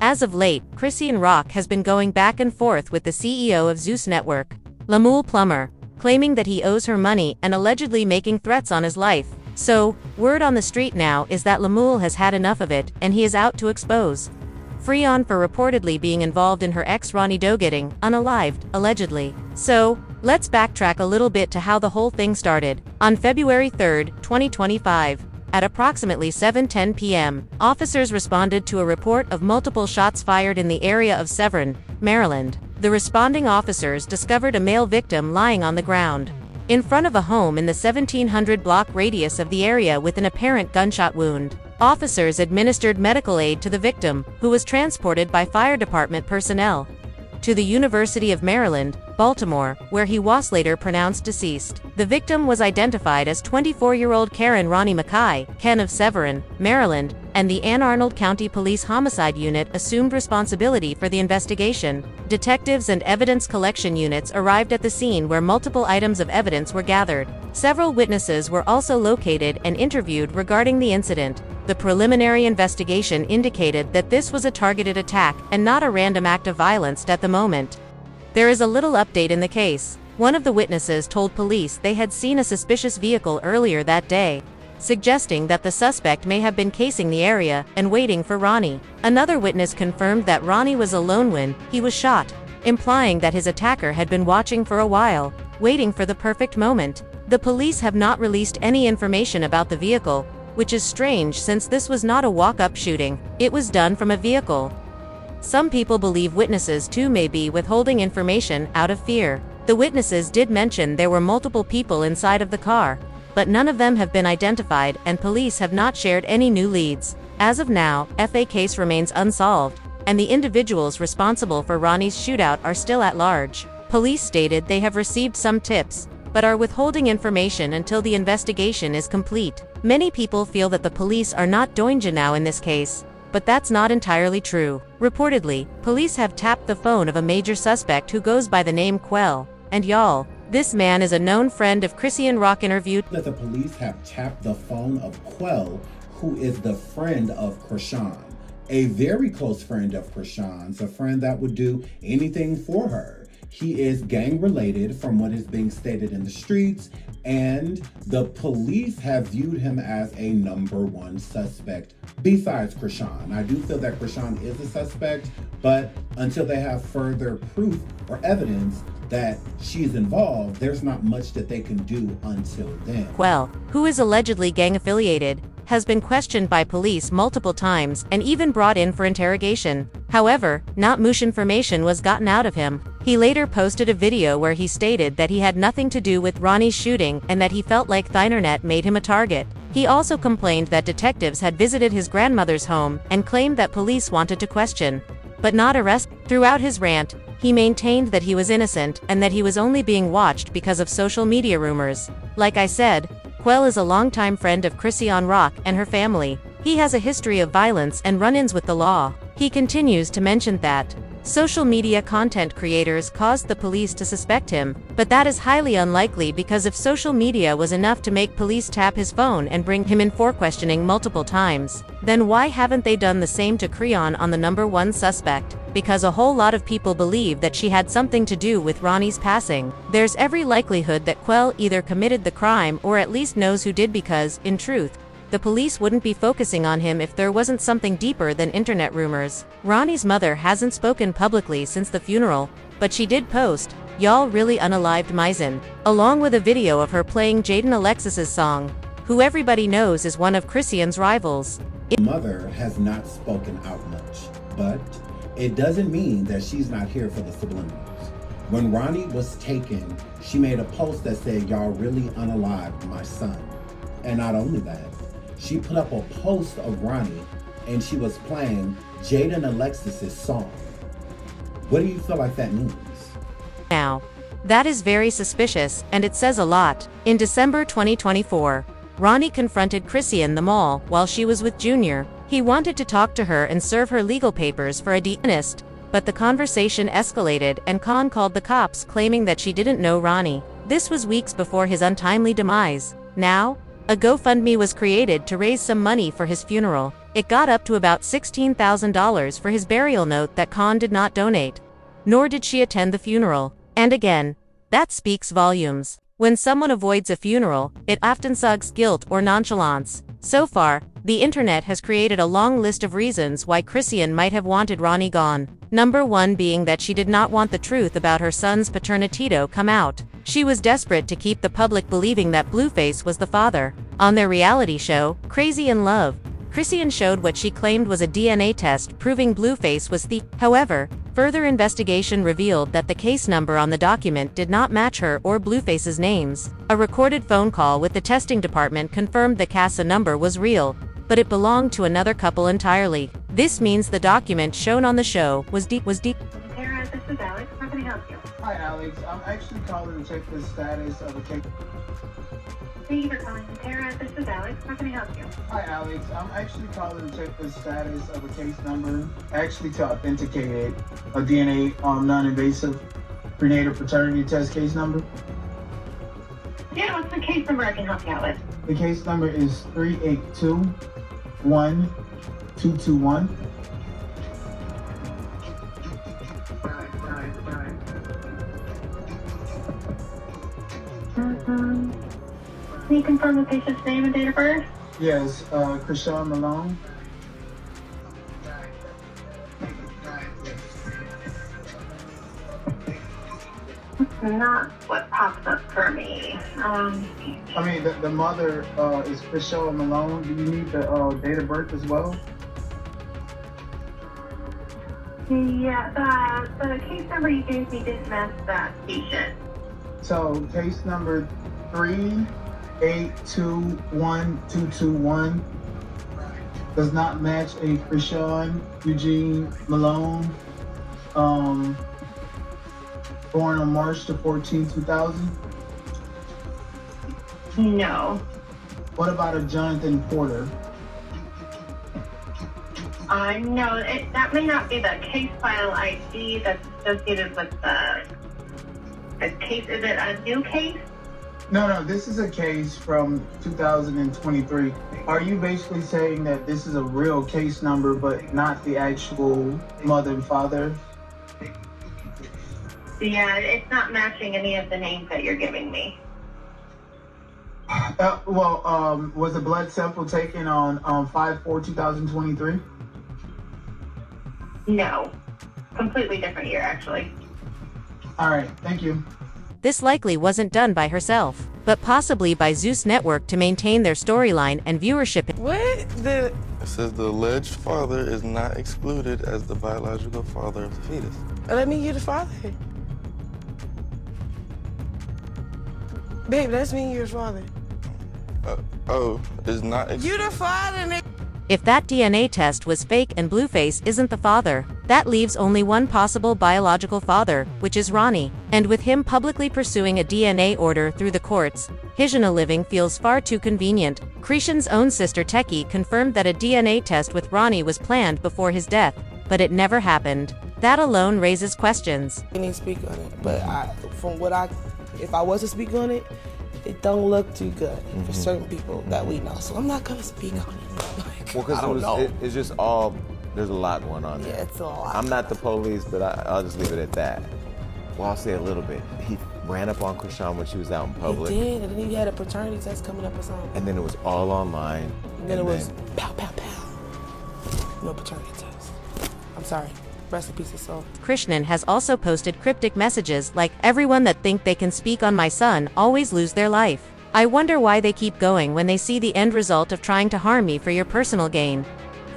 As of late, Chrisean Rock has been going back and forth with the CEO of Zeus Network, Lemuel Plummer, claiming that he owes her money and allegedly making threats on his life. So, word on the street now is that Lemuel has had enough of it and he is out to expose Freon for reportedly being involved in her ex Ronny Doe getting unalived, allegedly. So, let's backtrack a little bit to how the whole thing started. On February 3, 2025, at approximately 7:10 p.m., officers responded to a report of multiple shots fired in the area of Severn, Maryland. The responding officers discovered a male victim lying on the ground in front of a home in the 1700 block radius of the area with an apparent gunshot wound. Officers administered medical aid to the victim, who was transported by fire department personnel to the University of Maryland, Baltimore, where he was later pronounced deceased. The victim was identified as 24-year-old Karen Ronny Mackay, Ken of Severn, Maryland, and the Anne Arnold County Police Homicide Unit assumed responsibility for the investigation. Detectives and evidence collection units arrived at the scene where multiple items of evidence were gathered. Several witnesses were also located and interviewed regarding the incident. The preliminary investigation indicated that this was a targeted attack and not a random act of violence at the moment. There is a little update in the case. One of the witnesses told police they had seen a suspicious vehicle earlier that day, suggesting that the suspect may have been casing the area and waiting for Ronny. Another witness confirmed that Ronny was alone when he was shot, implying that his attacker had been watching for a while, waiting for the perfect moment. The police have not released any information about the vehicle, which is strange since this was not a walk-up shooting. It was done from a vehicle. Some people believe witnesses too may be withholding information out of fear. The witnesses did mention there were multiple people inside of the car, but none of them have been identified and police have not shared any new leads. As of now, FA case remains unsolved, and the individuals responsible for Ronny's shootout are still at large. Police stated they have received some tips, but are withholding information until the investigation is complete. Many people feel that the police are not doing now in this case, but that's not entirely true. Reportedly, police have tapped the phone of a major suspect who goes by the name Quell, and y'all, this man is a known friend of Chrisean Rock interviewed. That the police have tapped the phone of Quell, who is the friend of Chrisean, a very close friend of Chrisean's, a friend that would do anything for her. He is gang related from what is being stated in the streets, and the police have viewed him as a #1 suspect besides Chrisean. I do feel that Chrisean is a suspect, but until they have further proof or evidence that she's involved, there's not much that they can do until then. Quell, who is allegedly gang affiliated, has been questioned by police multiple times and even brought in for interrogation. However, not much information was gotten out of him. He later posted a video where he stated that he had nothing to do with Ronny's shooting and that he felt like the internet made him a target. He also complained that detectives had visited his grandmother's home and claimed that police wanted to question, but not arrest. Throughout his rant, he maintained that he was innocent and that he was only being watched because of social media rumors. Like I said, Quell is a longtime friend of Chrisean Rock and her family. He has a history of violence and run-ins with the law. He continues to mention that social media content creators caused the police to suspect him, but that is highly unlikely because if social media was enough to make police tap his phone and bring him in for questioning multiple times, then why haven't they done the same to Chrisean on the #1 suspect? Because a whole lot of people believe that she had something to do with Ronny's passing. There's every likelihood that Quell either committed the crime or at least knows who did because, in truth, the police wouldn't be focusing on him if there wasn't something deeper than internet rumors. Ronny's mother hasn't spoken publicly since the funeral, but she did post, "Y'all really unalived Misen," along with a video of her playing Jaden Alexis's song, who everybody knows is one of Chrisean's rivals. Mother has not spoken out much, but it doesn't mean that she's not here for the subliminals. When Ronny was taken, she made a post that said, "Y'all really unalived my son." And not only that, she put up a post of Ronny and she was playing Jaden Alexis's song. What do you feel like that means? Now, that is very suspicious and it says a lot. In December 2024, Ronny confronted Chrisean in the mall while she was with Junior. He wanted to talk to her and serve her legal papers for a dentist, but the conversation escalated and Khan called the cops claiming that she didn't know Ronny. This was weeks before his untimely demise. Now, a GoFundMe was created to raise some money for his funeral. It got up to about $16,000 for his burial note that Khan did not donate. Nor did she attend the funeral. And again, that speaks volumes. When someone avoids a funeral, it often suggs guilt or nonchalance. So far, the internet has created a long list of reasons why Chrisean might have wanted Ronny gone. Number 1 being that she did not want the truth about her son's paternity to come out. She was desperate to keep the public believing that Blueface was the father. On their reality show, Crazy in Love, Chrisean showed what she claimed was a DNA test proving Blueface was the. However, further investigation revealed that the case number on the document did not match her or Blueface's names. A recorded phone call with the testing department confirmed the CASA number was real, but it belonged to another couple entirely. This means the document shown on the show was deep. Tara, this is Alex. How can I help you? Hi, Alex. I'm actually calling to check the status of a case. Thank you for calling. Tara, this is Alex. How can I help you? Hi, Alex. I'm actually calling to check the status of a case number, actually to authenticate it, a DNA non-invasive prenatal paternity test case number. Yeah, what's the case number I can help you out with? The case number is 3821221. Can you confirm the patient's name and date of birth? Yes, Chrisean Malone. That's not what pops up for me. The mother is Chrisean Malone. Do you need the date of birth as well? Yeah, the case number you gave me didn't match that patient. So case number 3821221 does not match a Chrisean Eugene Malone, born on March the 14th, 2000. No. What about a Jonathan Porter? No, that may not be the case file ID that's associated with the case. Is it a new case? No, this is a case from 2023. Are you basically saying that this is a real case number, but not the actual mother and father? Yeah, it's not matching any of the names that you're giving me. Was the blood sample taken on 5/4/2023? No. Completely different year, actually. All right, thank you. This likely wasn't done by herself, but possibly by Zeus Network to maintain their storyline and viewership. What? It says the alleged father is not excluded as the biological father of the fetus. Let me hear the father. Babe, that's me, you're the father. Is not You the father, nigga. If that DNA test was fake and Blueface isn't the father, that leaves only one possible biological father, which is Ronny. And with him publicly pursuing a DNA order through the courts, his lling feels far too convenient. Chrisean's own sister Techie confirmed that a DNA test with Ronny was planned before his death, but it never happened. That alone raises questions. I didn't speak on it, but if I was to speak on it, it don't look too good for certain people that we know. So I'm not gonna speak on it. Well, because it's just all, there's a lot going on there. Yeah, it's a lot. I'm not the police, but I'll just leave it at that. Well, I'll say a little bit. He ran up on Chrisean when she was out in public. He did, and then he had a paternity test coming up or something. And then it was all online. And then it was pow, pow, pow. No paternity test. I'm sorry. Rest in peace, his soul. Chrisean has also posted cryptic messages like, "Everyone that think they can speak on my son always lose their life. I wonder why they keep going when they see the end result of trying to harm me for your personal gain."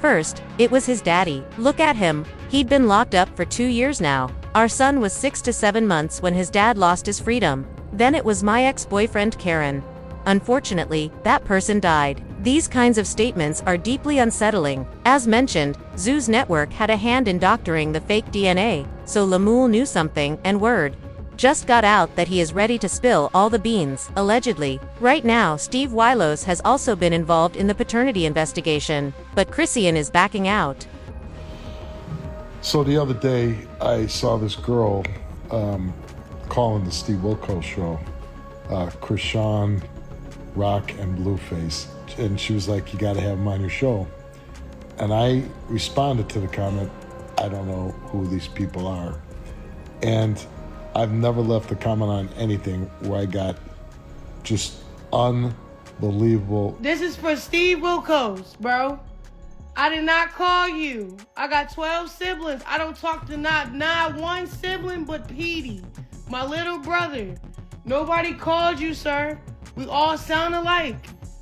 First, it was his daddy. Look at him. He'd been locked up for 2 years now. Our son was 6 to 7 months when his dad lost his freedom. Then it was my ex-boyfriend Karen. Unfortunately, that person died. These kinds of statements are deeply unsettling. As mentioned, Zeus Network had a hand in doctoring the fake DNA, so Lemoule knew something, and word just got out that he is ready to spill all the beans, allegedly. Right now, Steve Wilos has also been involved in the paternity investigation, but Chrisean is backing out. So the other day, I saw this girl calling the Steve Wilkos show, Chrisean Rock and Blueface, and she was like, "You got to have him on your show." And I responded to the comment, I don't know who these people are. And I've never left a comment on anything where I got just unbelievable. This is for Steve Wilkos, bro. I did not call you. I got 12 siblings. I don't talk to not one sibling but Petey, my little brother. Nobody called you, sir. We all sound alike.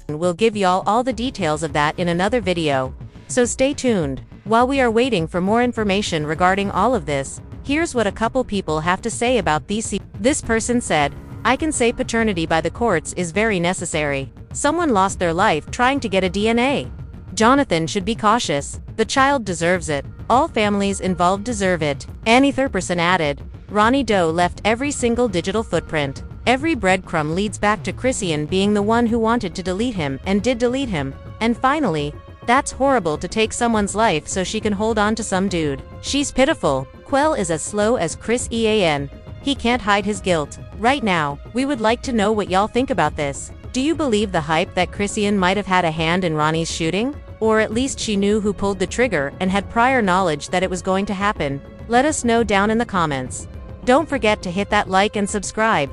We'll give y'all all the details of that in another video. So stay tuned. While we are waiting for more information regarding all of this, here's what a couple people have to say about these. This person said, I can say paternity by the courts is very necessary. Someone lost their life trying to get a DNA. Jonathan should be cautious. The child deserves it. All families involved deserve it. Annie Thurperson added, Ronny Doe left every single digital footprint. Every breadcrumb leads back to Chrisean being the one who wanted to delete him and did delete him. And finally, that's horrible to take someone's life so she can hold on to some dude. She's pitiful. Quell is as slow as Chrisean. He can't hide his guilt. Right now, we would like to know what y'all think about this. Do you believe the hype that Chrisean might have had a hand in Ronny's shooting? Or at least she knew who pulled the trigger and had prior knowledge that it was going to happen? Let us know down in the comments. Don't forget to hit that like and subscribe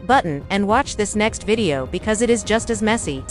button and watch this next video because it is just as messy.